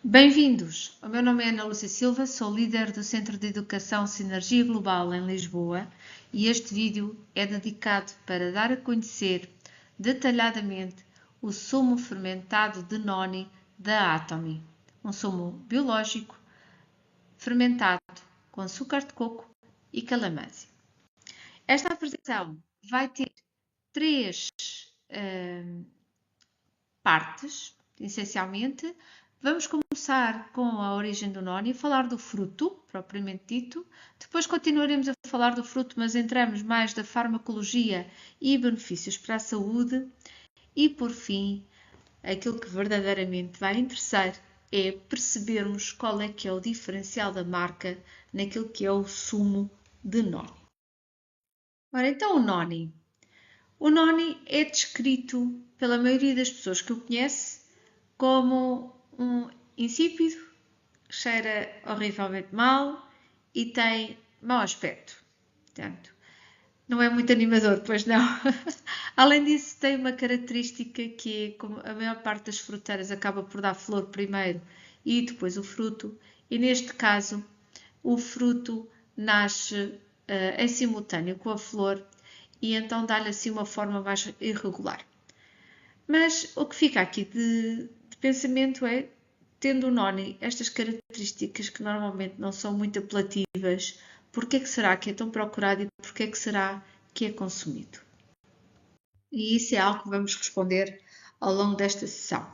Bem-vindos! O meu nome é Ana Lúcia Silva, sou líder do Centro de Educação Sinergia Global em Lisboa e este vídeo é dedicado para dar a conhecer detalhadamente o sumo fermentado de noni da Atomy, um sumo biológico fermentado com açúcar de coco e calamansi. Esta apresentação vai ter três partes, essencialmente. Vamos começar com a origem do noni, falar do fruto, propriamente dito. Depois continuaremos a falar do fruto, mas entramos mais da farmacologia e benefícios para a saúde. E, por fim, aquilo que verdadeiramente vai interessar é percebermos qual é que é o diferencial da marca naquilo que é o sumo de noni. Ora, então o noni. O noni é descrito pela maioria das pessoas que o conhece como um insípido, cheira horrivelmente mal e tem mau aspecto. Portanto, não é muito animador, pois não. Além disso, tem uma característica que é, como a maior parte das fruteiras acaba por dar flor primeiro e depois o fruto, e neste caso o fruto nasce em simultâneo com a flor e então dá-lhe assim uma forma mais irregular. Mas o que fica aqui de pensamento é, tendo o noni estas características que normalmente não são muito apelativas, porque é que será que é tão procurado e porque é que será que é consumido? E isso é algo que vamos responder ao longo desta sessão.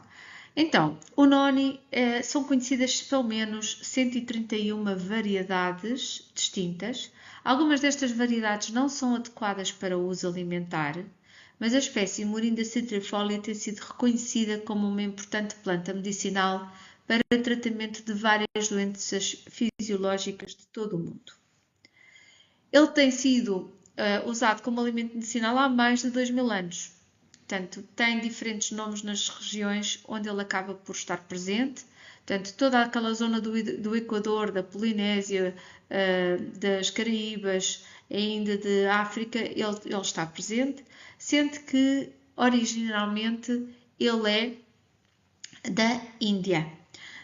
Então, o noni são conhecidas pelo menos 131 variedades distintas. Algumas destas variedades não são adequadas para o uso alimentar, mas a espécie Morinda citrifolia tem sido reconhecida como uma importante planta medicinal para o tratamento de várias doenças fisiológicas de todo o mundo. Ele tem sido usado como alimento medicinal há mais de 2000 anos. Portanto, tem diferentes nomes nas regiões onde ele acaba por estar presente. Portanto, toda aquela zona do Equador, da Polinésia, das Caraíbas, ainda de África, ele está presente, sendo que originalmente ele é da Índia.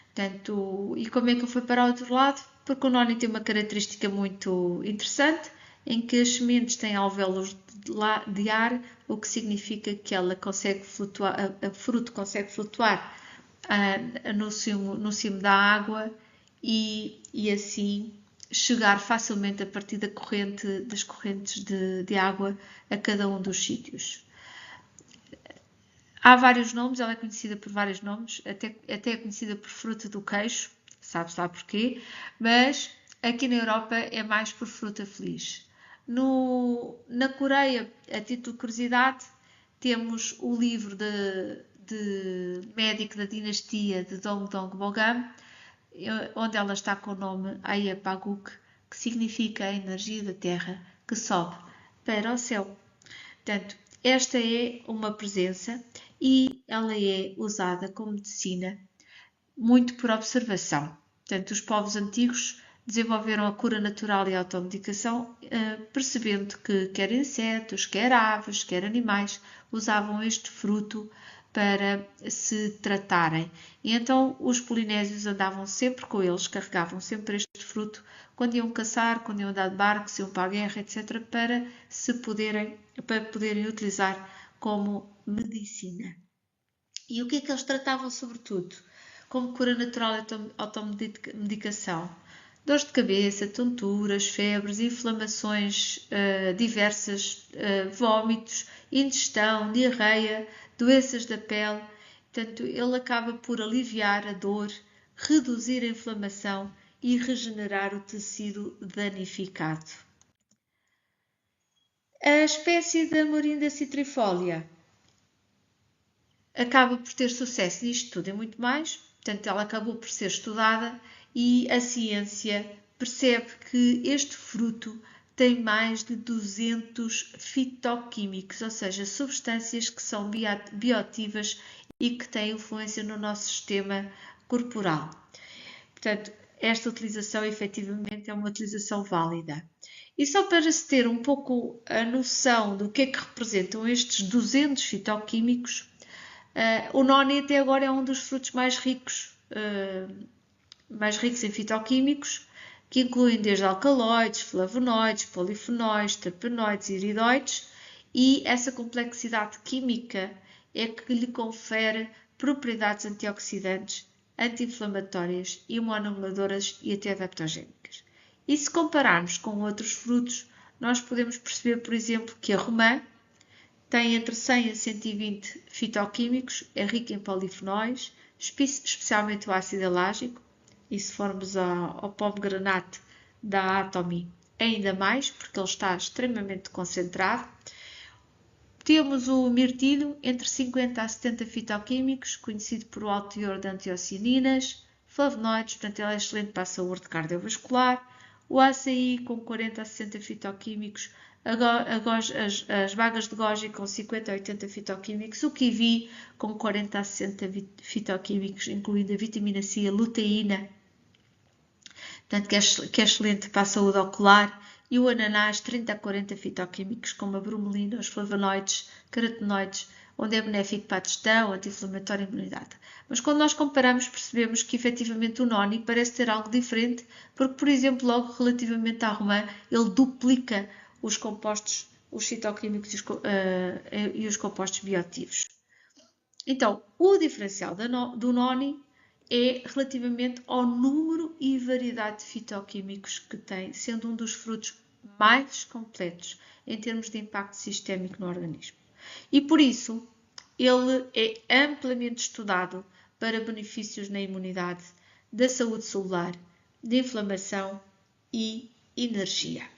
Portanto, e como é que ele foi para o outro lado? Porque o noni tem uma característica muito interessante, em que as sementes têm alvéolos de ar, o que significa que ela consegue flutuar, a fruto consegue flutuar no cimo da água e assim chegar facilmente a partir das correntes de água a cada um dos sítios. Há vários nomes, ela é conhecida por vários nomes, até é conhecida por fruta do queijo, sabe-se lá porquê, mas aqui na Europa é mais por fruta feliz. Na Coreia, a título de curiosidade, temos o livro de médico da dinastia de Dongdong Bogam, onde ela está com o nome Ayapaguk, que significa a energia da terra que sobe para o céu. Portanto, esta é uma presença e ela é usada como medicina muito por observação. Portanto, os povos antigos desenvolveram a cura natural e a automedicação, percebendo que quer insetos, quer aves, quer animais usavam este fruto para se tratarem. E então os polinésios andavam sempre com eles, carregavam sempre este fruto quando iam caçar, quando iam andar de barco, se iam para a guerra, etc., para poderem utilizar como medicina. E o que é que eles tratavam sobretudo? Como cura natural e automedicação? Dores de cabeça, tonturas, febres, inflamações diversas, vômitos, indigestão, diarreia, doenças da pele. Portanto, ele acaba por aliviar a dor, reduzir a inflamação e regenerar o tecido danificado. A espécie da Morinda citrifolia acaba por ter sucesso nisto tudo e muito mais, portanto ela acabou por ser estudada e a ciência percebe que este fruto tem mais de 200 fitoquímicos, ou seja, substâncias que são bioativas e que têm influência no nosso sistema corporal. Portanto, esta utilização efetivamente é uma utilização válida. E só para se ter um pouco a noção do que é que representam estes 200 fitoquímicos, O noni até agora é um dos frutos mais ricos em fitoquímicos, que incluem desde alcaloides, flavonoides, polifenóis, terpenoides e iridoides, e essa complexidade química é que lhe confere propriedades antioxidantes, anti-inflamatórias, imunomoduladoras e até adaptogénicas. E se compararmos com outros frutos, nós podemos perceber, por exemplo, que a romã tem entre 100 a 120 fitoquímicos, é rica em polifenóis, especialmente o ácido elágico, e se formos ao pomegranate da Atomy, ainda mais, porque ele está extremamente concentrado. Temos o mirtilho, entre 50 a 70 fitoquímicos, conhecido por alto teor de antocianinas, flavonoides, portanto ele é excelente para a saúde cardiovascular. O açaí, com 40 a 60 fitoquímicos, as bagas de goji com 50 a 80 fitoquímicos, o kiwi com 40 a 60 fitoquímicos, incluindo a vitamina C e a luteína, portanto, que é excelente para a saúde ocular, e o ananás 30 a 40 fitoquímicos, como a bromelina, os flavonoides, carotenoides, onde é benéfico para a digestão, anti-inflamatório e imunidade. Mas quando nós comparamos, percebemos que efetivamente o noni parece ter algo diferente, porque, por exemplo, logo relativamente à romã, ele duplica os compostos, os fitoquímicos e os compostos bioativos. Então, o diferencial do noni é relativamente ao número e variedade de fitoquímicos que tem, sendo um dos frutos mais completos em termos de impacto sistémico no organismo. E por isso, ele é amplamente estudado para benefícios na imunidade, da saúde celular, de inflamação e energia.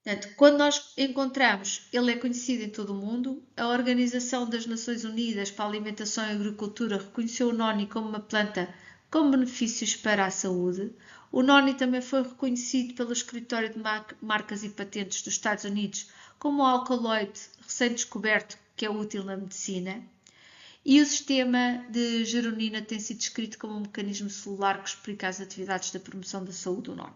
Portanto, quando nós encontramos, ele é conhecido em todo o mundo, a Organização das Nações Unidas para a Alimentação e Agricultura reconheceu o noni como uma planta com benefícios para a saúde. O noni também foi reconhecido pelo Escritório de Marcas e Patentes dos Estados Unidos como um alcaloide recém-descoberto que é útil na medicina. E o sistema de geronina tem sido descrito como um mecanismo celular que explica as atividades da promoção da saúde do noni.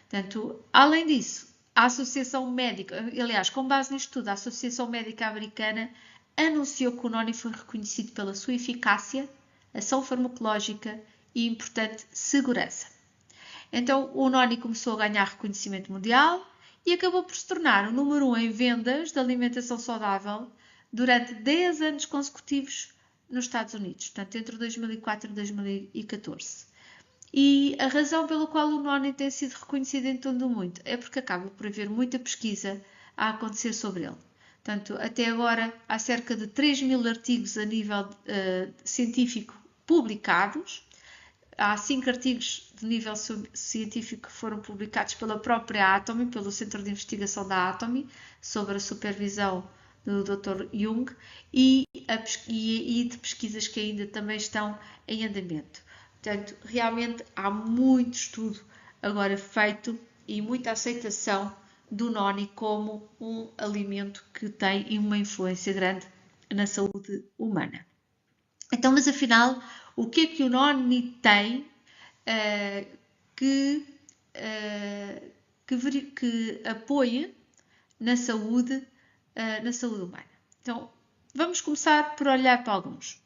Portanto, além disso, a Associação Médica, aliás, com base nisto tudo, a Associação Médica Americana anunciou que o noni foi reconhecido pela sua eficácia, ação farmacológica e importante segurança. Então, o noni começou a ganhar reconhecimento mundial e acabou por se tornar o número 1 em vendas de alimentação saudável durante 10 anos consecutivos nos Estados Unidos, portanto, entre 2004 e 2014. E a razão pela qual o noni tem sido reconhecido em todo o mundo é porque acaba por haver muita pesquisa a acontecer sobre ele. Portanto, até agora há cerca de 3.000 artigos a nível científico publicados. Há 5 artigos de nível científico que foram publicados pela própria Atomy, pelo Centro de Investigação da Atomy, sobre a supervisão do Dr. Jung, e de pesquisas que ainda também estão em andamento. Portanto, realmente há muito estudo agora feito e muita aceitação do noni como um alimento que tem uma influência grande na saúde humana. Então, mas afinal, o que é que o noni tem que apoie na saúde humana? Então, vamos começar por olhar para alguns.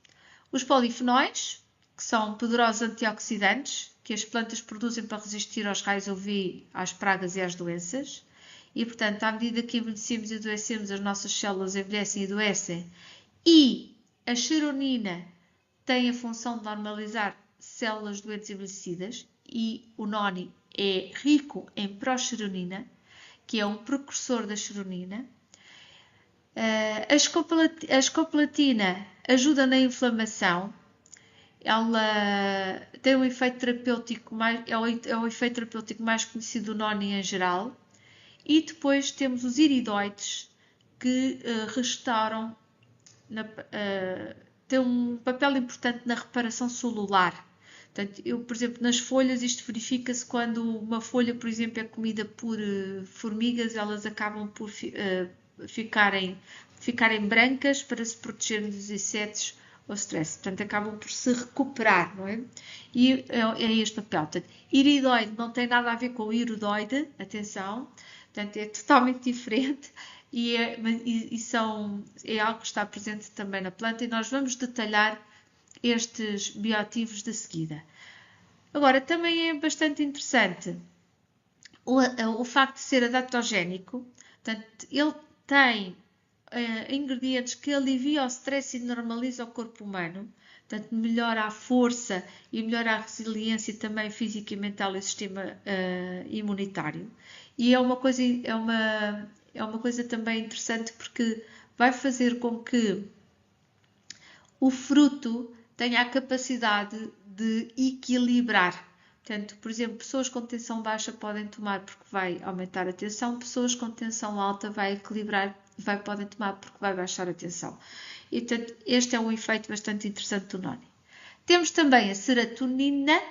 Os polifenóis, que são poderosos antioxidantes que as plantas produzem para resistir aos raios UV, às pragas e às doenças. E, portanto, à medida que envelhecemos e adoecemos, as nossas células envelhecem e adoecem. E a chironina tem a função de normalizar células doentes e envelhecidas. E o noni é rico em prochironina, que é um precursor da chironina. A escopolatina ajuda na inflamação. Ela tem um efeito terapêutico é o efeito terapêutico mais conhecido do noni em geral. E depois temos os iridoides, que restauram, têm um papel importante na reparação celular. Portanto, por exemplo, nas folhas, isto verifica-se quando uma folha, por exemplo, é comida por formigas, elas acabam por ficarem brancas para se protegerem dos insetos ou stress. Portanto, acabam por se recuperar, não é? E é este papel. Portanto, iridoide não tem nada a ver com o iridoide, atenção. Portanto, é totalmente diferente. é algo que está presente também na planta e nós vamos detalhar estes bioativos de seguida. Agora, também é bastante interessante o facto de ser adaptogénico, portanto, ele tem ingredientes que aliviam o stress e normalizam o corpo humano, portanto, melhora a força e melhora a resiliência também física e mental e sistema imunitário. E é uma coisa também interessante porque vai fazer com que o fruto tenha a capacidade de equilibrar. Portanto, por exemplo, pessoas com tensão baixa podem tomar porque vai aumentar a tensão, pessoas com tensão alta vai equilibrar, podem tomar porque vai baixar a tensão. E, portanto, este é um efeito bastante interessante do Noni. Temos também a serotonina,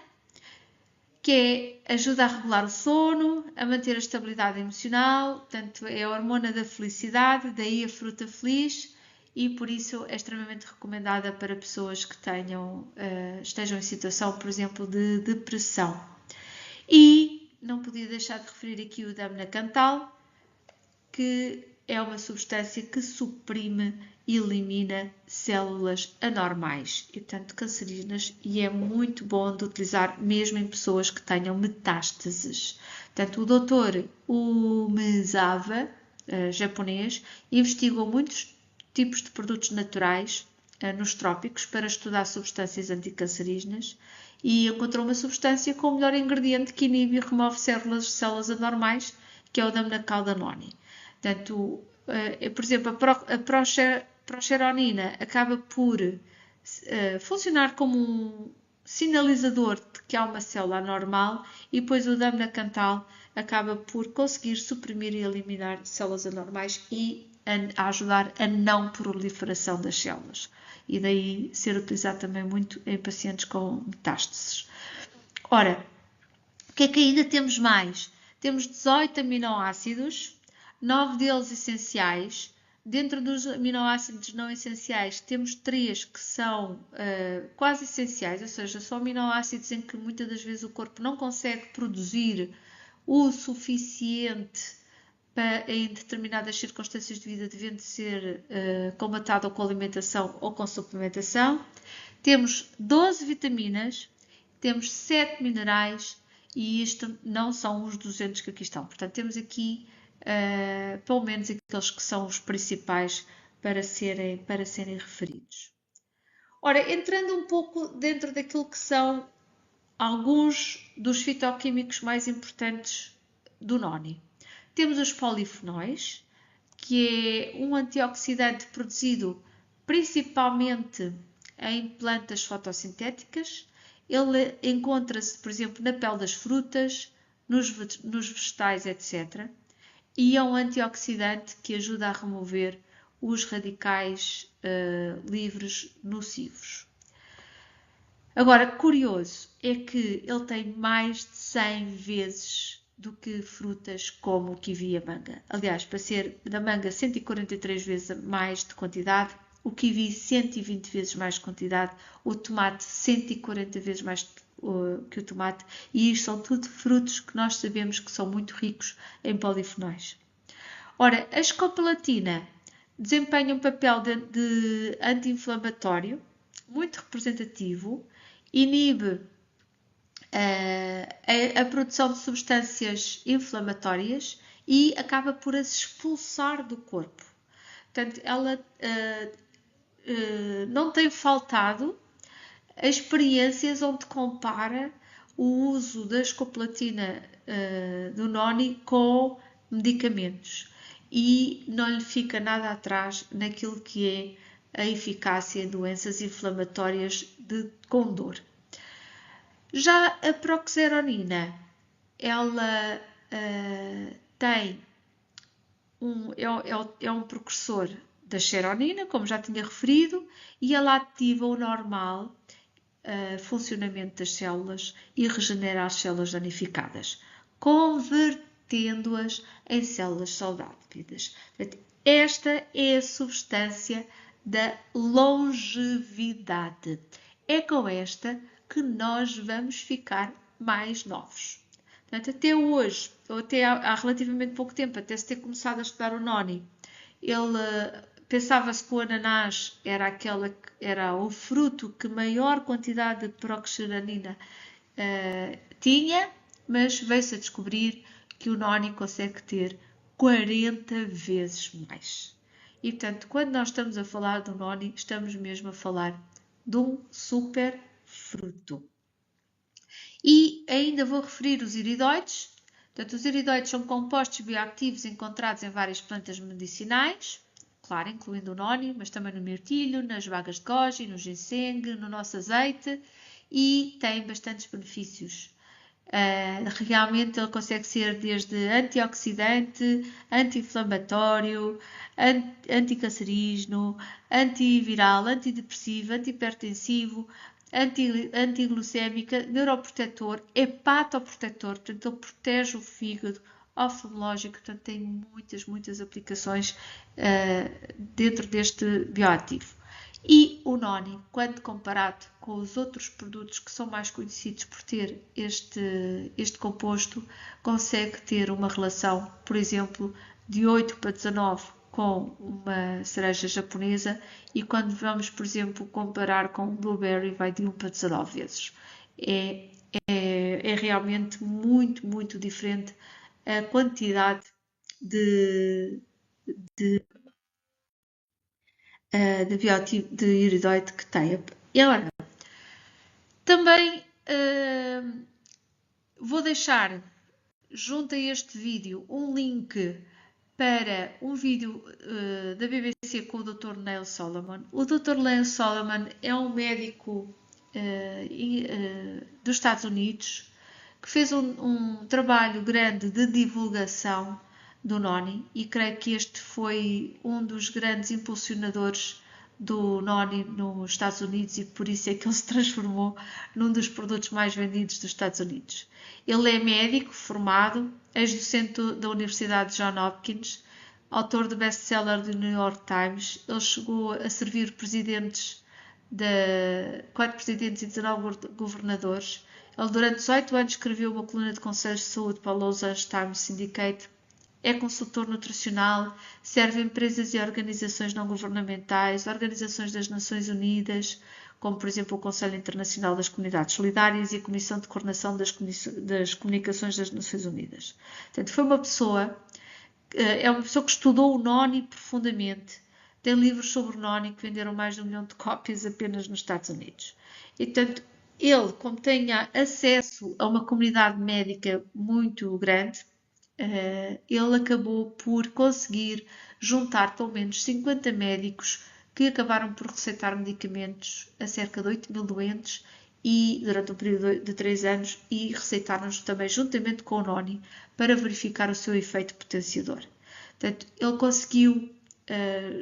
que ajuda a regular o sono, a manter a estabilidade emocional, portanto, é a hormona da felicidade, daí a fruta feliz, e por isso é extremamente recomendada para pessoas que estejam em situação, por exemplo, de depressão. E não podia deixar de referir aqui o Damnacantal, que é uma substância que suprime e elimina células anormais e, portanto, cancerígenas, e é muito bom de utilizar mesmo em pessoas que tenham metástases. Portanto, o Dr. Umezawa, japonês, investigou muitos tipos de produtos naturais nos trópicos para estudar substâncias anticancerígenas e encontrou uma substância com o melhor ingrediente que inibe e remove células anormais, que é o Damnacaldanoni. Portanto, por exemplo, a progesterona acaba por funcionar como um sinalizador de que há uma célula anormal e depois o Damnacantal acaba por conseguir suprimir e eliminar células anormais e a ajudar a não proliferação das células. E daí ser utilizado também muito em pacientes com metástases. Ora, o que é que ainda temos mais? Temos 18 aminoácidos, 9 deles essenciais. Dentro dos aminoácidos não essenciais, temos 3 que são quase essenciais, ou seja, são aminoácidos em que muitas das vezes o corpo não consegue produzir o suficiente em determinadas circunstâncias de vida, devendo ser combatado com alimentação ou com suplementação. Temos 12 vitaminas, temos 7 minerais e isto não são os 200 que aqui estão. Portanto, temos aqui pelo menos aqueles que são os principais para serem referidos. Ora, entrando um pouco dentro daquilo que são alguns dos fitoquímicos mais importantes do Noni. Temos os polifenóis, que é um antioxidante produzido principalmente em plantas fotossintéticas. Ele encontra-se, por exemplo, na pele das frutas, nos vegetais, etc. E é um antioxidante que ajuda a remover os radicais livres nocivos. Agora, curioso é que ele tem mais de 100 vezes do que frutas como o kiwi e a manga. Aliás, para ser da manga 143 vezes mais de quantidade, o kiwi 120 vezes mais de quantidade, o tomate 140 vezes mais que o tomate, e isto são tudo frutos que nós sabemos que são muito ricos em polifenóis. Ora, a escopalatina desempenha um papel de anti-inflamatório muito representativo, inibe a produção de substâncias inflamatórias e acaba por as expulsar do corpo. Portanto, ela não tem faltado experiências onde compara o uso da escopalatina do Noni com medicamentos e não lhe fica nada atrás naquilo que é a eficácia em doenças inflamatórias com dor. Já a proxeronina, ela é um precursor da xeronina, como já tinha referido, e ela ativa o normal funcionamento das células e regenera as células danificadas, convertendo-as em células saudáveis. Esta é a substância da longevidade. É com esta que nós vamos ficar mais novos. Portanto, até hoje, ou até há relativamente pouco tempo, até se ter começado a estudar o Noni, Pensava-se que o ananás era o fruto que maior quantidade de peroxidanina tinha, mas veio-se a descobrir que o noni consegue ter 40 vezes mais. E portanto, quando nós estamos a falar do noni, estamos mesmo a falar de um super fruto. E ainda vou referir os iridoides. Portanto, os iridoides são compostos bioativos encontrados em várias plantas medicinais, claro, incluindo o noni, mas também no mirtilho, nas bagas de goji, no ginseng, no nosso azeite, e têm bastantes benefícios. Realmente ele consegue ser desde antioxidante, anti-inflamatório, anticancerígeno, antiviral, antidepressivo, antihipertensivo, antiglucémica, neuroprotetor, hepatoprotetor, portanto ele protege o fígado, oftalmológico, portanto tem muitas aplicações dentro deste bioativo. E o noni, quando comparado com os outros produtos que são mais conhecidos por ter este composto, consegue ter uma relação, por exemplo, de 8:19 com uma cereja japonesa, e quando vamos, por exemplo, comparar com um blueberry, vai de 1:19 vezes. É realmente muito diferente a quantidade de biotipo de iridoide que tem. E agora, também vou deixar junto a este vídeo um link para um vídeo da BBC com o Dr. Neil Solomon. O Dr. Neil Solomon é um médico dos Estados Unidos que fez um trabalho grande de divulgação do noni, e creio que este foi um dos grandes impulsionadores do noni nos Estados Unidos, e por isso é que ele se transformou num dos produtos mais vendidos dos Estados Unidos. Ele é médico formado, ex-docente da Universidade de Johns Hopkins, autor do best-seller do New York Times. Ele chegou a servir 4 presidentes e 19 governadores. Ele durante 18 anos escreveu uma coluna de conselhos de saúde para o Los Angeles Times Syndicate. É consultor nutricional, serve empresas e organizações não governamentais, organizações das Nações Unidas, como por exemplo o Conselho Internacional das Comunidades Solidárias e a Comissão de Coordenação das Comunicações das Nações Unidas. Portanto, é uma pessoa que estudou o noni profundamente. Tem livros sobre o noni que venderam mais de 1 milhão de cópias apenas nos Estados Unidos. E, portanto, ele, como tem acesso a uma comunidade médica muito grande, ele acabou por conseguir juntar pelo menos 50 médicos que acabaram por receitar medicamentos a cerca de 8 mil doentes e durante um período de 3 anos, e receitaram-nos também juntamente com o noni para verificar o seu efeito potenciador. Portanto, ele conseguiu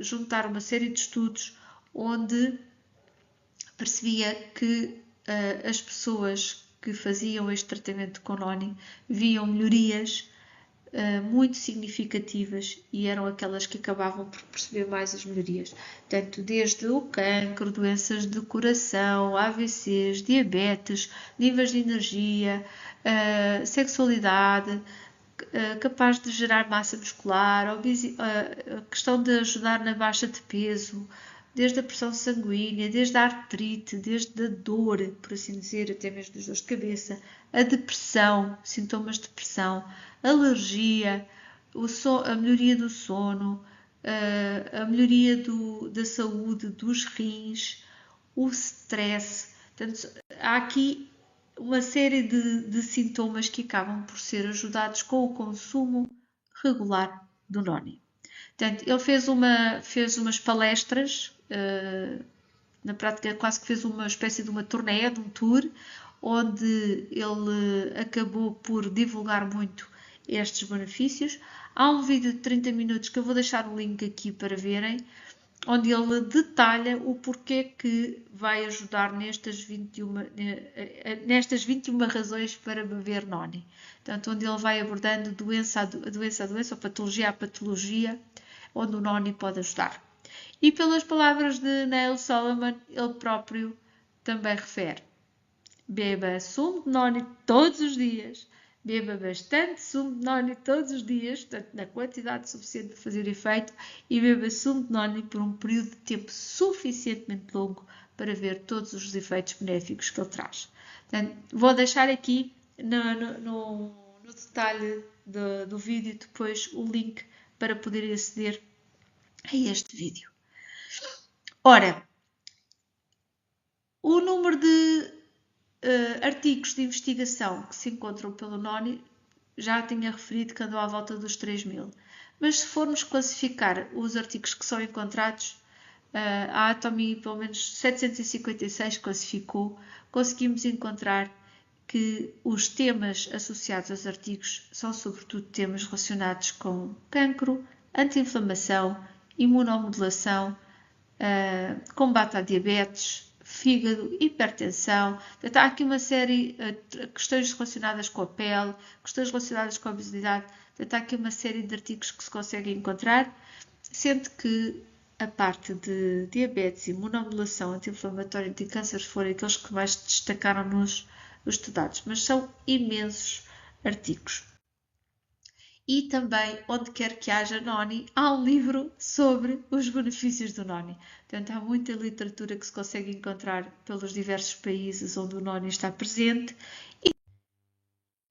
juntar uma série de estudos onde percebia que as pessoas que faziam este tratamento com noni viam melhorias muito significativas, e eram aquelas que acabavam por perceber mais as melhorias. Portanto, desde o cancro, doenças de coração, AVCs, diabetes, níveis de energia, sexualidade, capaz de gerar massa muscular, a questão de ajudar na baixa de peso, desde a pressão sanguínea, desde a artrite, desde a dor, por assim dizer, até mesmo das dores de cabeça, a depressão, sintomas de depressão, alergia, a melhoria do sono, a melhoria da saúde dos rins, o stress. Portanto, há aqui uma série de sintomas que acabam por ser ajudados com o consumo regular do noni. Portanto, ele fez umas palestras, na prática quase que fez uma espécie de uma turnê, de um tour, onde ele acabou por divulgar muito estes benefícios. Há um vídeo de 30 minutos que eu vou deixar o link aqui para verem, onde ele detalha o porquê que vai ajudar nestas 21 razões para beber noni. Portanto, onde ele vai abordando doença a doença, ou patologia a patologia, onde o noni pode ajudar. E pelas palavras de Neil Solomon, ele próprio também refere: beba sumo de noni todos os dias, beba bastante sumo de noni todos os dias, portanto, na quantidade suficiente para fazer efeito, e beba sumo de noni por um período de tempo suficientemente longo para ver todos os efeitos benéficos que ele traz. Portanto, vou deixar aqui no detalhe do vídeo depois o link para poder aceder a este vídeo. Ora, o número de artigos de investigação que se encontram pelo NONI já tinha referido que andou à volta dos 3.000. Mas se formos classificar os artigos que são encontrados, a Atomy pelo menos 756 classificou, conseguimos encontrar que os temas associados aos artigos são sobretudo temas relacionados com cancro, anti-inflamação, imunomodulação, combate à diabetes, fígado, hipertensão. Portanto, há aqui uma série de questões relacionadas com a pele, questões relacionadas com a obesidade. Portanto, há aqui uma série de artigos que se conseguem encontrar, sendo que a parte de diabetes, imunomodulação, anti-inflamatório e anti-câncer foram aqueles que mais destacaram nos estudados, mas são imensos artigos. E também, onde quer que haja NONI, há um livro sobre os benefícios do NONI. Portanto, há muita literatura que se consegue encontrar pelos diversos países onde o NONI está presente.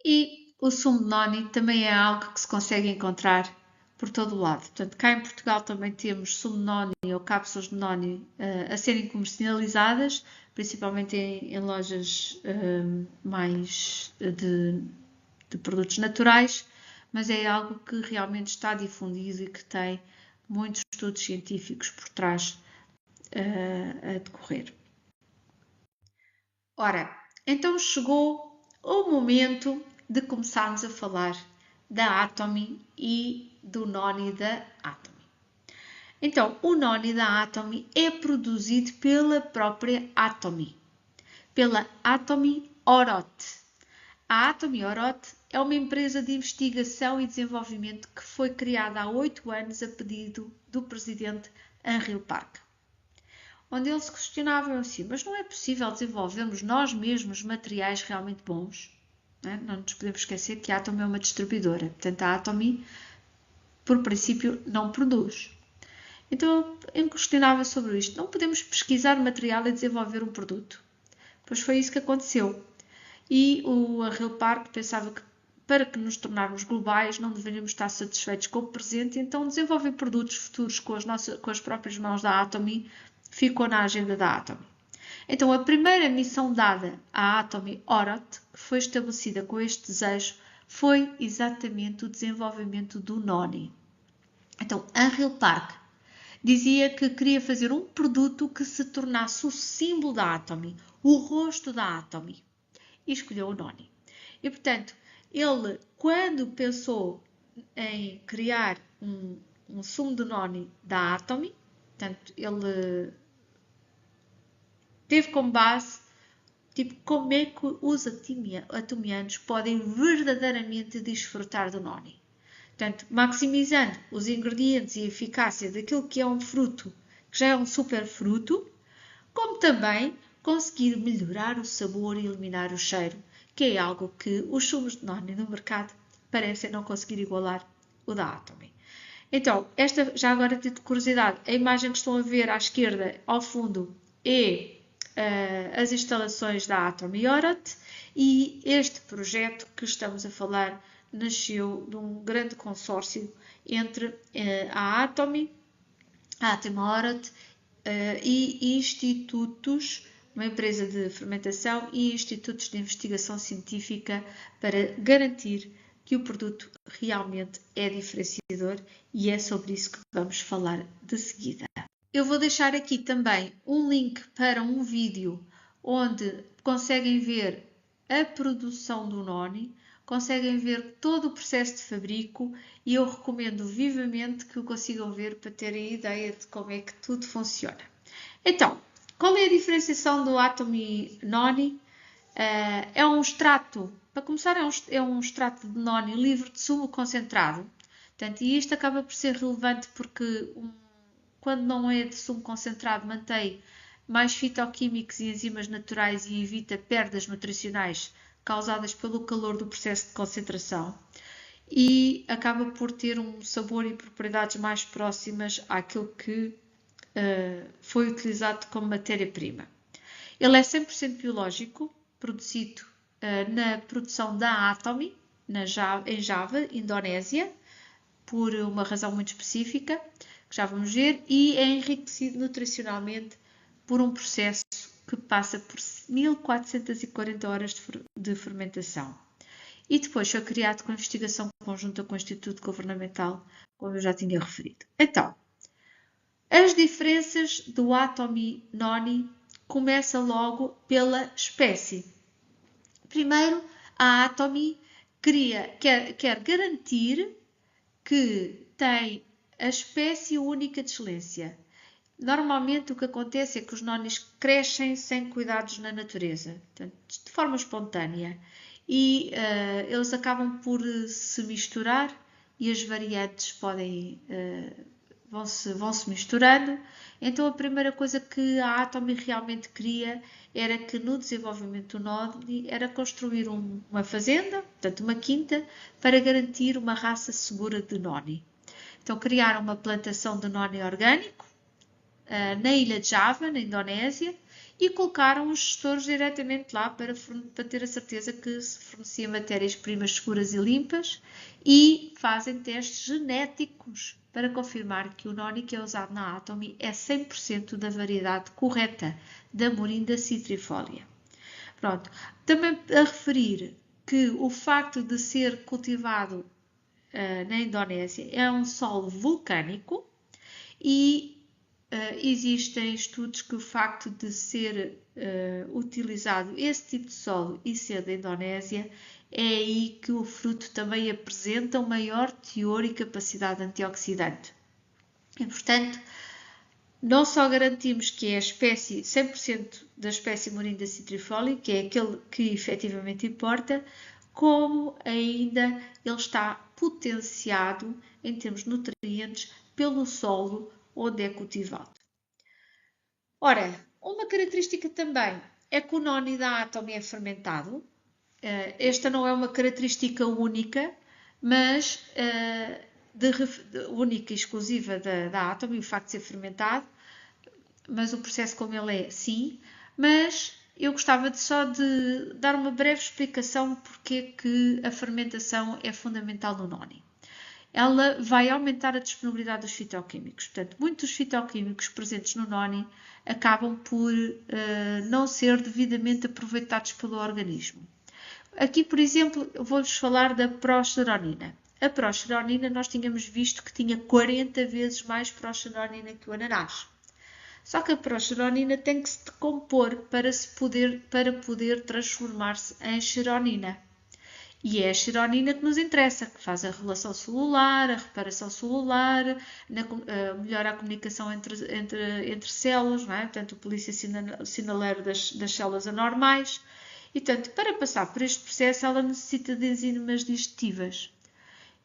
E o sumo de NONI também é algo que se consegue encontrar por todo o lado. Portanto, cá em Portugal também temos sumo de NONI ou cápsulas de NONI a serem comercializadas, principalmente em lojas mais de produtos naturais, mas é algo que realmente está difundido e que tem muitos estudos científicos por trás a decorrer. Ora, então chegou o momento de começarmos a falar da Atomy e do NONI da Atomy. Então, o NONI da Atomy é produzido pela própria Atomy, pela Atomy Orote. A Atomy Orote é uma empresa de investigação e desenvolvimento que foi criada há 8 anos a pedido do presidente Henry Park, onde ele se questionava assim, mas não é possível desenvolvermos nós mesmos materiais realmente bons? Não nos podemos esquecer que a Atomy é uma distribuidora, portanto a Atomy, por princípio, não produz. Então eu questionava sobre isto, não podemos pesquisar material e desenvolver um produto? Pois foi isso que aconteceu. E o Henry Park pensava que para que nos tornarmos globais não deveríamos estar satisfeitos com o presente, então desenvolver produtos futuros com as próprias mãos da Atomy ficou na agenda da Atomy. Então a primeira missão dada à Atomy Orote, que foi estabelecida com este desejo, foi exatamente o desenvolvimento do NONI. Então Henry Park dizia que queria fazer um produto que se tornasse o símbolo da Atomy, o rosto da Atomy, e escolheu o NONI. E portanto, ele, quando pensou em criar um sumo de NONI da Atomy, portanto, ele teve como base, tipo, como é que os atomianos podem verdadeiramente desfrutar do NONI. Portanto, maximizando os ingredientes e a eficácia daquilo que é um fruto, que já é um super fruto, como também conseguir melhorar o sabor e eliminar o cheiro, que é algo que os sumos de NONI no mercado parecem não conseguir igualar o da Atomy. Então, esta, já agora de curiosidade, a imagem que estão a ver à esquerda, ao fundo, é as instalações da Atomy Orote, e este projeto que estamos a falar nasceu de um grande consórcio entre a Atomy Orote e institutos, uma empresa de fermentação e institutos de investigação científica para garantir que o produto realmente é diferenciador, e é sobre isso que vamos falar de seguida. Eu vou deixar aqui também um link para um vídeo onde conseguem ver a produção do NONI, conseguem ver todo o processo de fabrico, e eu recomendo vivamente que o consigam ver para terem ideia de como é que tudo funciona. Então, qual é a diferenciação do Atomy NONI? É um extrato, para começar, é um extrato de NONI livre de sumo concentrado. Portanto, e isto acaba por ser relevante porque quando não é de sumo concentrado mantém mais fitoquímicos e enzimas naturais e evita perdas nutricionais causadas pelo calor do processo de concentração e acaba por ter um sabor e propriedades mais próximas àquilo que foi utilizado como matéria-prima. Ele é 100% biológico, produzido na produção da Atomy, em Java, Indonésia, por uma razão muito específica, que já vamos ver, e é enriquecido nutricionalmente por um processo que passa por 1440 horas de fermentação. E depois foi criado com investigação conjunta com o Instituto Governamental, como eu já tinha referido. Então, as diferenças do Atomy Noni começa logo pela espécie. Primeiro, a Atomy quer garantir que tem a espécie única de excelência. Normalmente o que acontece é que os nónis crescem sem cuidados na natureza, portanto, de forma espontânea, e eles acabam por se misturar e as variantes vão-se misturando. Então a primeira coisa que a Atomy realmente queria era que no desenvolvimento do Noni era construir uma fazenda, portanto uma quinta, para garantir uma raça segura de Noni. Então criaram uma plantação de Noni orgânico na ilha de Java, na Indonésia, e colocaram os gestores diretamente lá para ter a certeza que se fornecia matérias-primas seguras e limpas, e fazem testes genéticos para confirmar que o Noni que é usado na Atomy é 100% da variedade correta da Morinda citrifolia. Pronto. Também a referir que o facto de ser cultivado na Indonésia é um solo vulcânico e existem estudos que o facto de ser utilizado esse tipo de solo e ser da Indonésia é aí que o fruto também apresenta um maior teor e capacidade antioxidante. E, portanto, não só garantimos que é a espécie, 100% da espécie Morinda citrifolia, que é aquele que efetivamente importa, como ainda ele está potenciado em termos de nutrientes pelo solo onde é cultivado. Ora, uma característica também é que o Noni da Atomy é fermentado. Esta não é uma característica única, mas única e exclusiva da Atomy, o facto de ser fermentado, mas o processo como ele é, sim. Mas eu gostava só de dar uma breve explicação porque que a fermentação é fundamental no Noni. Ela vai aumentar a disponibilidade dos fitoquímicos. Portanto, muitos fitoquímicos presentes no Noni acabam por não ser devidamente aproveitados pelo organismo. Aqui, por exemplo, vou-vos falar da progeronina. A progeronina nós tínhamos visto que tinha 40 vezes mais progeronina que o ananás. Só que a progeronina tem que se decompor para poder transformar-se em xeronina. E é a xeronina que nos interessa, que faz a relação celular, a reparação celular, melhora a comunicação entre células, não é? Portanto, o polícia sinaleiro das células anormais. E, portanto, para passar por este processo, ela necessita de enzimas digestivas.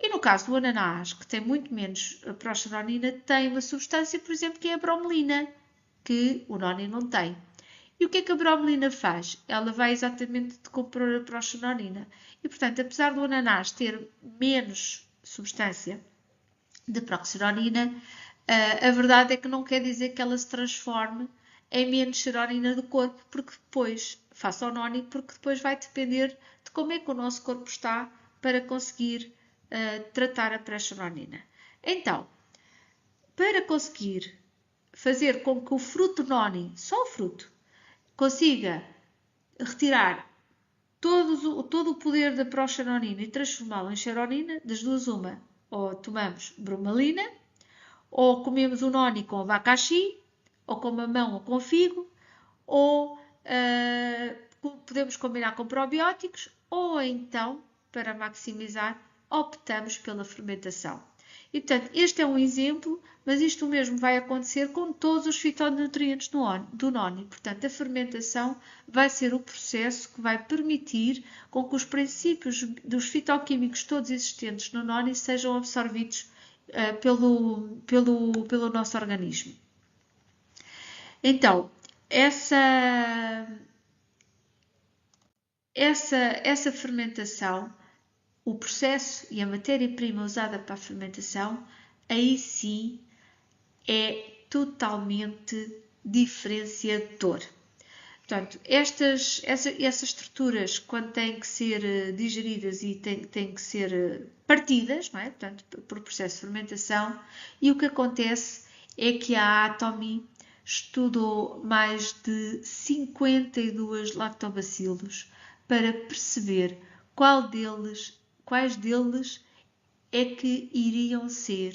E no caso do ananás, que tem muito menos progeronina, tem uma substância, por exemplo, que é a bromelina, que o Noni não tem. E o que é que a bromelina faz? Ela vai exatamente decompor a progeronina. E, portanto, apesar do ananás ter menos substância de progeronina, a verdade é que não quer dizer que ela se transforme em menos seronina do corpo, porque depois, face ao Noni, porque depois vai depender de como é que o nosso corpo está para conseguir tratar a progeronina. Então, para conseguir fazer com que o fruto Noni, só o fruto, consiga retirar todo o poder da progeronina e transformá-lo em xeronina, das duas uma, ou tomamos bromelina, ou comemos o Noni com abacaxi, ou com mamão ou com figo, ou podemos combinar com probióticos, ou então, para maximizar, optamos pela fermentação. E, portanto, este é um exemplo, mas isto mesmo vai acontecer com todos os fitonutrientes do Noni. Portanto, a fermentação vai ser o processo que vai permitir com que os princípios dos fitoquímicos todos existentes no Noni sejam absorvidos pelo nosso organismo. Então, essa essa fermentação, o processo e a matéria-prima usada para a fermentação, aí sim é totalmente diferenciador. Portanto, essas estruturas, quando têm que ser digeridas e têm que ser partidas, não é? Portanto, por processo de fermentação, e o que acontece é que a Atomy estudou mais de 52 lactobacilos para perceber quais deles é que iriam ser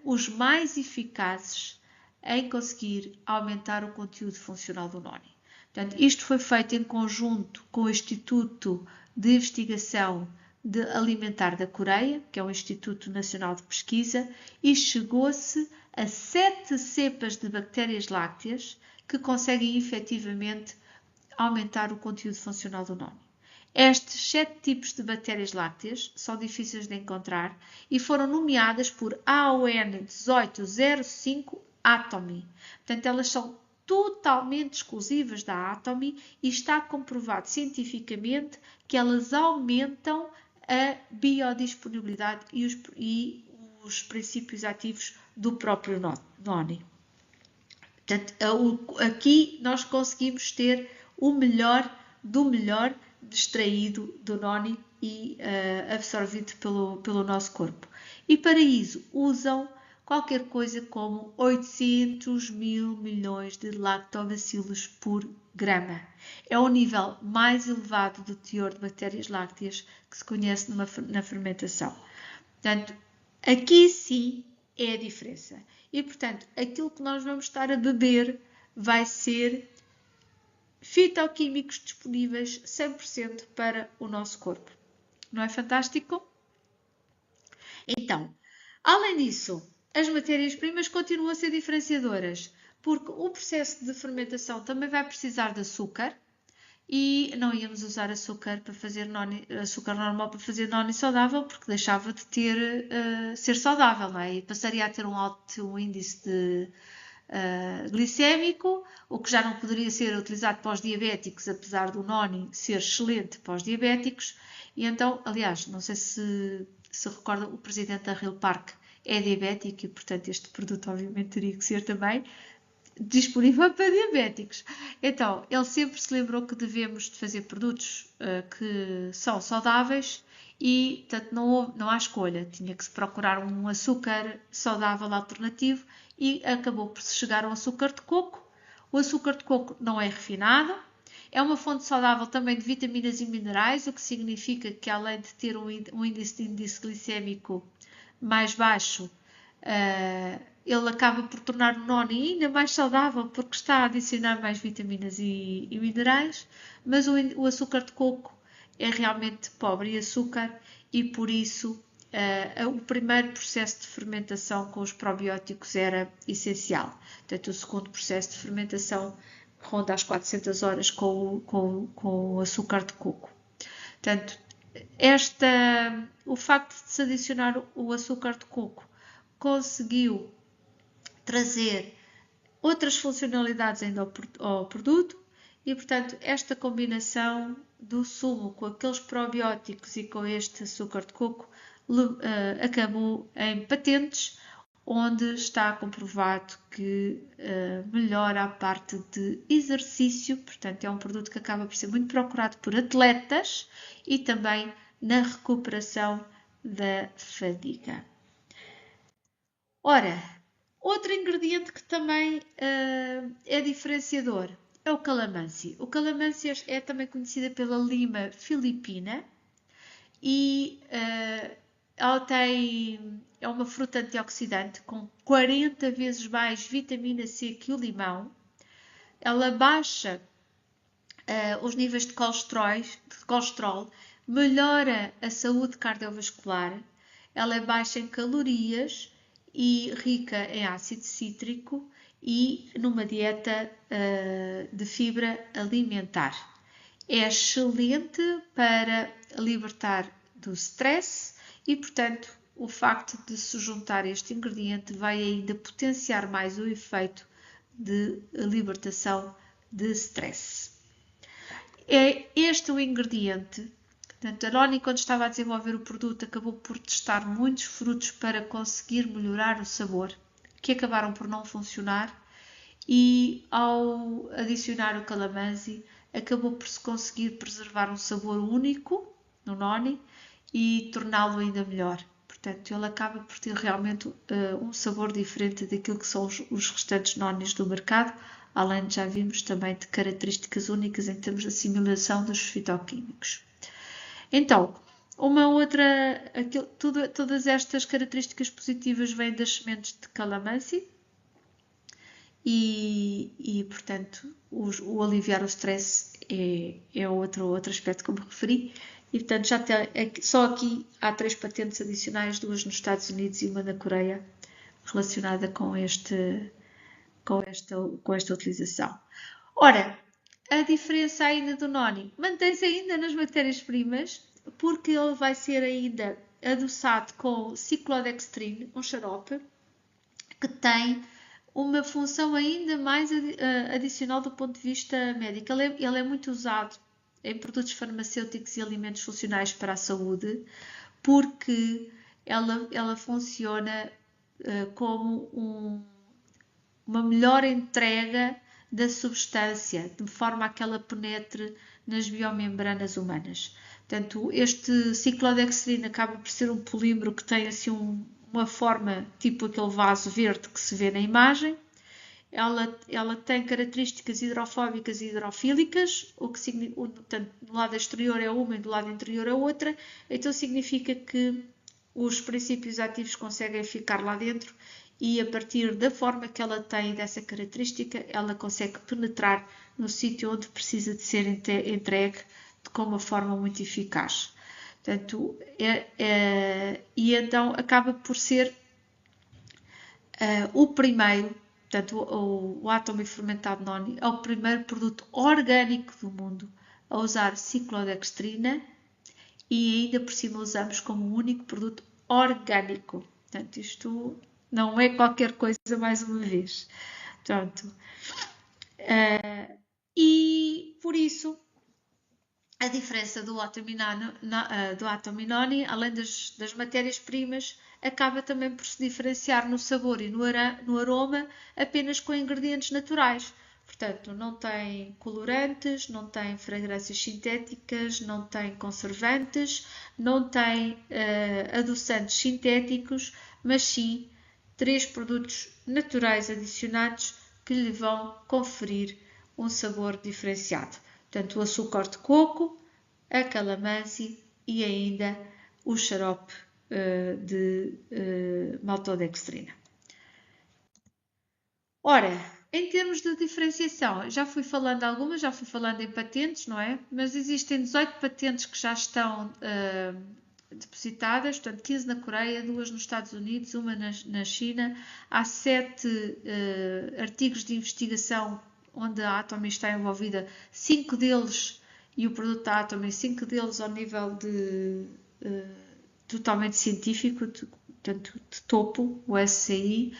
os mais eficazes em conseguir aumentar o conteúdo funcional do noni. Portanto, isto foi feito em conjunto com o Instituto de Investigação Alimentar da Coreia, que é um Instituto Nacional de Pesquisa, e chegou-se a 7 cepas de bactérias lácteas que conseguem efetivamente aumentar o conteúdo funcional do noni. Estes 7 tipos de bactérias lácteas são difíceis de encontrar e foram nomeadas por AON 1805 Atomy. Portanto, elas são totalmente exclusivas da Atomy e está comprovado cientificamente que elas aumentam a biodisponibilidade e os princípios ativos do próprio noni. Portanto, aqui nós conseguimos ter o melhor do melhor extraído do noni e absorvido pelo nosso corpo. E para isso usam qualquer coisa como 800 mil milhões de lactobacilos por grama. É o nível mais elevado do teor de bactérias lácteas que se conhece na fermentação. Portanto, aqui sim é a diferença. E, portanto, aquilo que nós vamos estar a beber vai ser fitoquímicos disponíveis 100% para o nosso corpo. Não é fantástico? Então, além disso, as matérias-primas continuam a ser diferenciadoras, porque o processo de fermentação também vai precisar de açúcar e não íamos usar açúcar para fazer açúcar normal para fazer noni saudável, porque deixava de ser saudável, não é? E passaria a ter um alto índice de glicémico, o que já não poderia ser utilizado para os diabéticos, apesar do noni ser excelente para os diabéticos. E então, aliás, não sei se recorda, o presidente da Hill Park é diabético e, portanto, este produto obviamente teria que ser também disponível para diabéticos. Então, ele sempre se lembrou que devemos de fazer produtos que são saudáveis e, portanto, não há escolha. Tinha que se procurar um açúcar saudável alternativo e acabou por se chegar ao açúcar de coco. O açúcar de coco não é refinado, é uma fonte saudável também de vitaminas e minerais, o que significa que, além de ter um índice glicémico mais baixo, ele acaba por tornar o noni ainda mais saudável porque está a adicionar mais vitaminas e minerais, mas o açúcar de coco é realmente pobre em açúcar e por isso o primeiro processo de fermentação com os probióticos era essencial. Portanto, o segundo processo de fermentação ronda as 400 horas com o açúcar de coco. Portanto, o facto de se adicionar o açúcar de coco conseguiu trazer outras funcionalidades ainda ao produto e, portanto, esta combinação do sumo com aqueles probióticos e com este açúcar de coco acabou em patentes, onde está comprovado que melhora a parte de exercício, portanto é um produto que acaba por ser muito procurado por atletas e também na recuperação da fadiga. Ora, outro ingrediente que também é diferenciador é o calamansi. O calamansi é também conhecida pela lima filipina e ela é uma fruta antioxidante com 40 vezes mais vitamina C que o limão. Ela baixa os níveis de colesterol, melhora a saúde cardiovascular, ela é baixa em calorias e rica em ácido cítrico e numa dieta de fibra alimentar. É excelente para libertar do stress e, portanto, o facto de se juntar este ingrediente vai ainda potenciar mais o efeito de libertação de stress. é este o ingrediente. Portanto, a Noni, quando estava a desenvolver o produto, acabou por testar muitos frutos para conseguir melhorar o sabor, que acabaram por não funcionar, e ao adicionar o calamansi, acabou por se conseguir preservar um sabor único no Noni e torná-lo ainda melhor. Portanto, ele acaba por ter realmente um sabor diferente daquilo que são os restantes Nonis do mercado, além de, já vimos, também de características únicas em termos de assimilação dos fitoquímicos. Então, uma outra, todas estas características positivas vêm das sementes de calamansi e portanto, o aliviar o stress é outro aspecto que eu me referi. E, portanto, só aqui há 3 patentes adicionais, 2 nos Estados Unidos e uma na Coreia, relacionada com esta utilização. Ora, a diferença ainda do Noni mantém-se ainda nas matérias-primas, porque ele vai ser ainda adoçado com ciclodextrina, um xarope, que tem uma função ainda mais adicional do ponto de vista médico. Ele é muito usado em produtos farmacêuticos e alimentos funcionais para a saúde, porque ela funciona como uma melhor entrega da substância, de forma a que ela penetre nas biomembranas humanas. Portanto, este ciclodextrina acaba por ser um polímero que tem assim uma forma tipo aquele vaso verde que se vê na imagem. Ela tem características hidrofóbicas e hidrofílicas, o que significa, portanto, do lado exterior é uma e do lado interior é outra, então significa que os princípios ativos conseguem ficar lá dentro e a partir da forma que ela tem dessa característica, ela consegue penetrar no sítio onde precisa de ser entregue com uma forma muito eficaz. Portanto, e então acaba por ser o primeiro, portanto, o átomo fermentado Noni é o primeiro produto orgânico do mundo a usar ciclodextrina e ainda por cima usamos como único produto orgânico. Portanto, isto não é qualquer coisa mais uma vez. Portanto, e por isso a diferença do átomo Noni, além das matérias-primas, acaba também por se diferenciar no sabor e no aroma apenas com ingredientes naturais. Portanto, não tem colorantes, não tem fragrâncias sintéticas, não tem conservantes, não tem adoçantes sintéticos, mas sim 3 produtos naturais adicionados que lhe vão conferir um sabor diferenciado. Portanto, o açúcar de coco, a calamansi e ainda o xarope de maltodextrina. Ora, em termos de diferenciação, já fui falando algumas, já fui falando em patentes, não é? Mas existem 18 patentes que já estão depositadas, portanto 15 na Coreia, 2 nos Estados Unidos, uma na China. Há 7 artigos de investigação onde a Atomy está envolvida, 5 deles, e o produto da Atomy, 5 deles ao nível de totalmente científico, portanto de topo, o SCI.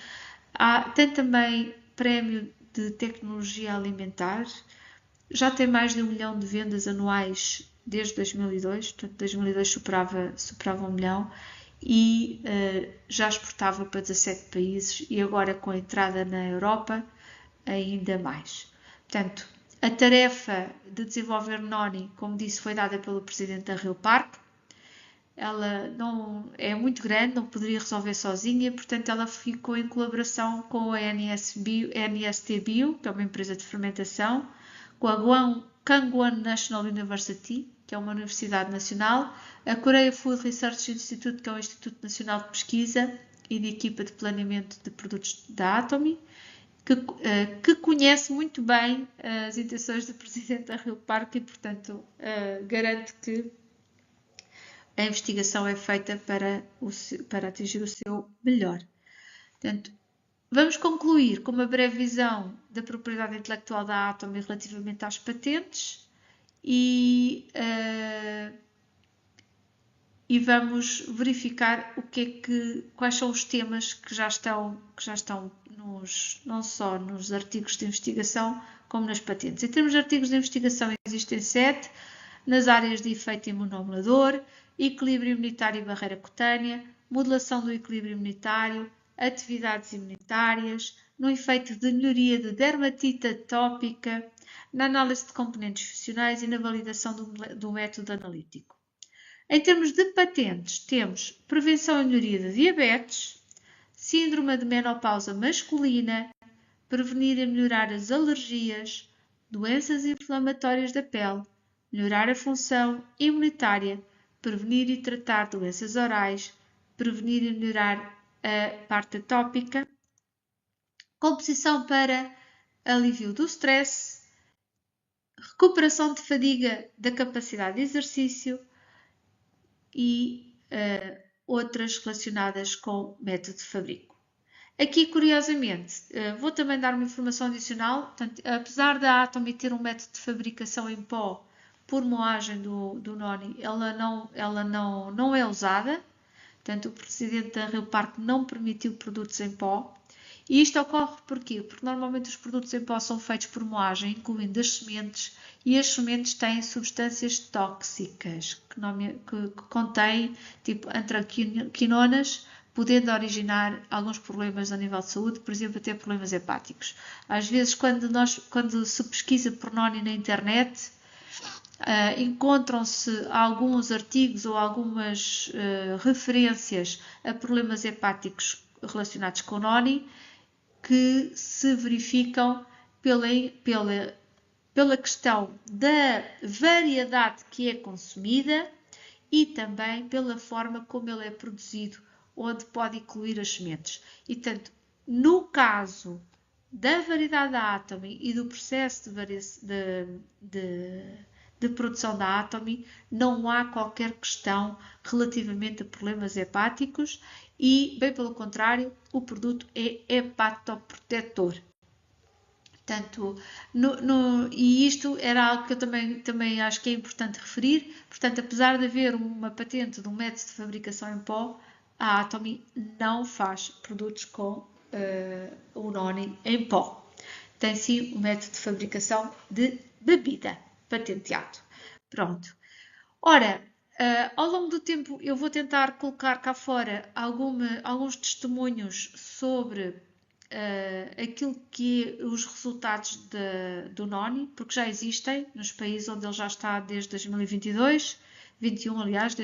Tem também prémio de tecnologia alimentar, já tem mais de 1 milhão de vendas anuais desde 2002, portanto 2002 superava 1 milhão e já exportava para 17 países e agora com a entrada na Europa ainda mais. Portanto, a tarefa de desenvolver Noni, como disse, foi dada pelo presidente da Rio Park. Ela não é muito grande, não poderia resolver sozinha, portanto ela ficou em colaboração com a NST Bio, que é uma empresa de fermentação, com a Kangwon National University, que é uma universidade nacional, a Korea Food Research Institute, que é um instituto nacional de pesquisa e de equipa de planeamento de produtos da Atomy, que conhece muito bem as intenções do presidente da Rio Park e, portanto, garante que a investigação é feita para atingir o seu melhor. Portanto, vamos concluir com uma breve visão da propriedade intelectual da Atomy relativamente às patentes e vamos verificar quais são os temas que já estão não só nos artigos de investigação, como nas patentes. Em termos de artigos de investigação, existem 7 nas áreas de efeito imunomodulador, equilíbrio imunitário e barreira cutânea, modulação do equilíbrio imunitário, atividades imunitárias, no efeito de melhoria de dermatite atópica, na análise de componentes funcionais e na validação do método analítico. Em termos de patentes, temos prevenção e melhoria de diabetes, síndrome de menopausa masculina, prevenir e melhorar as alergias, doenças inflamatórias da pele, melhorar a função imunitária, prevenir e tratar doenças orais, prevenir e melhorar a parte atópica, composição para alívio do stress, recuperação de fadiga da capacidade de exercício e outras relacionadas com método de fabrico. Aqui, curiosamente, vou também dar uma informação adicional. Portanto, apesar da Atomy ter um método de fabricação em pó por moagem do Noni, ela não é usada. Portanto, o presidente da Rio Parque não permitiu produtos em pó. E isto ocorre porquê? Porque normalmente os produtos em pó são feitos por moagem, incluindo as sementes, e as sementes têm substâncias tóxicas que contêm tipo antraquinonas, podendo originar alguns problemas a nível de saúde, por exemplo, até problemas hepáticos. Às vezes, quando se pesquisa por Noni na internet, encontram-se alguns artigos ou algumas referências a problemas hepáticos relacionados com o Noni que se verificam pela questão da variedade que é consumida e também pela forma como ele é produzido, onde pode incluir as sementes. E, portanto, no caso da variedade da Atomy e do processo de produção da Atomy, não há qualquer questão relativamente a problemas hepáticos e, bem pelo contrário, o produto é hepatoprotetor. Portanto, e isto era algo que eu também acho que é importante referir. Portanto, apesar de haver uma patente de um método de fabricação em pó, a Atomy não faz produtos com o Noni em pó. Tem sim um método de fabricação de bebida patenteado. Pronto. Ora, ao longo do tempo eu vou tentar colocar cá fora alguns testemunhos sobre aquilo que é os resultados do Noni, porque já existem nos países onde ele já está desde 2022, 21 aliás,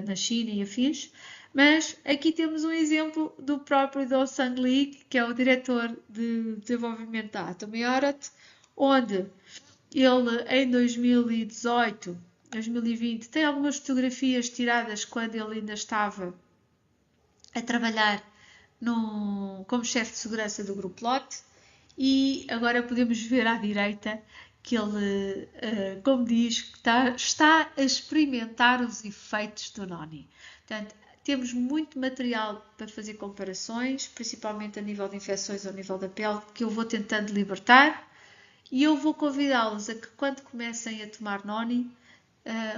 na China e afins, mas aqui temos um exemplo do próprio Do-Sung Lee, que é o diretor de desenvolvimento da Atomy Arat, onde ele em 2018, 2020, tem algumas fotografias tiradas quando ele ainda estava a trabalhar como chefe de segurança do Grupo Lotte, e agora podemos ver à direita que ele, como diz, está a experimentar os efeitos do Noni. Portanto, temos muito material para fazer comparações, principalmente a nível de infecções ou a nível da pele, que eu vou tentando libertar, e eu vou convidá-los a que quando comecem a tomar Noni,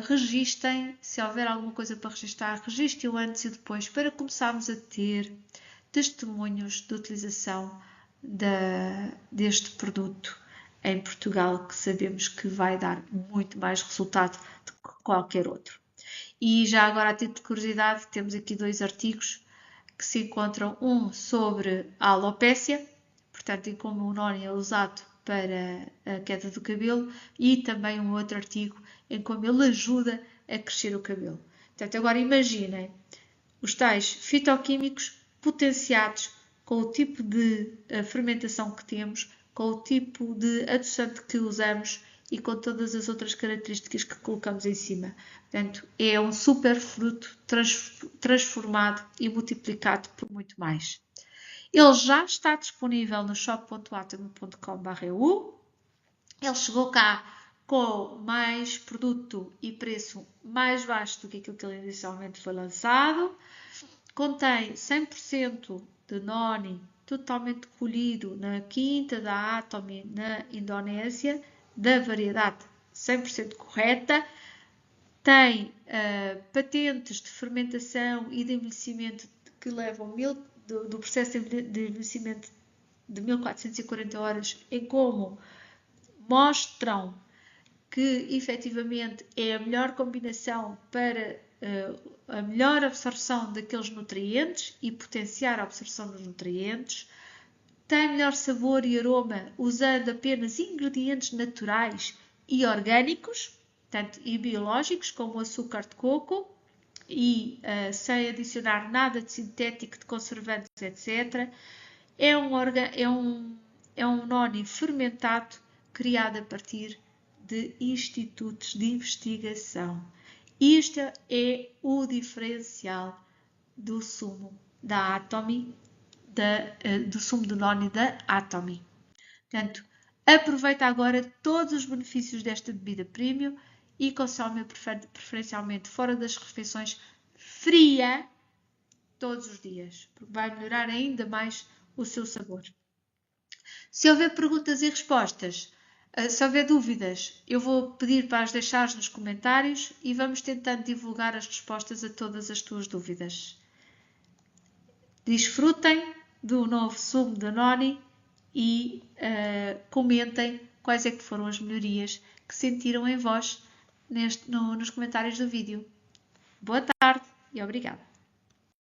registem, se houver alguma coisa para registar, registem-o antes e depois, para começarmos a ter testemunhos de utilização deste produto em Portugal, que sabemos que vai dar muito mais resultado do que qualquer outro. E já agora, a título de curiosidade, temos aqui 2 artigos que se encontram, um sobre a alopécia, portanto, em como o Noni é usado para a queda do cabelo, e também um outro artigo em como ele ajuda a crescer o cabelo. Portanto, agora imaginem os tais fitoquímicos potenciados com o tipo de fermentação que temos, com o tipo de adoçante que usamos e com todas as outras características que colocamos em cima. Portanto, é um super fruto transformado e multiplicado por muito mais. Ele já está disponível no shop.atomy.com/eu. Ele chegou cá com mais produto e preço mais baixo do que aquilo que ele inicialmente foi lançado. Contém 100% de Noni totalmente colhido na quinta da Atomy na Indonésia, da variedade 100% correta. Tem patentes de fermentação e de envelhecimento que levam do processo de envelhecimento de 1440 horas, em como mostram que efetivamente é a melhor combinação para a melhor absorção daqueles nutrientes e potenciar a absorção dos nutrientes. Tem melhor sabor e aroma usando apenas ingredientes naturais e orgânicos, portanto, e biológicos, como o açúcar de coco, e sem adicionar nada de sintético, de conservantes, etc. É um noni fermentado criado a partir de institutos de investigação. Isto é o diferencial do sumo da Atomy, do sumo do noni da Atomy. Portanto, aproveita agora todos os benefícios desta bebida premium e consome preferencialmente fora das refeições fria todos os dias, porque vai melhorar ainda mais o seu sabor. Se houver perguntas e respostas, se houver dúvidas, eu vou pedir para as deixares nos comentários e vamos tentando divulgar as respostas a todas as tuas dúvidas. Desfrutem do novo sumo da Noni e comentem quais é que foram as melhorias que sentiram em vós nos comentários do vídeo. Boa tarde e obrigada!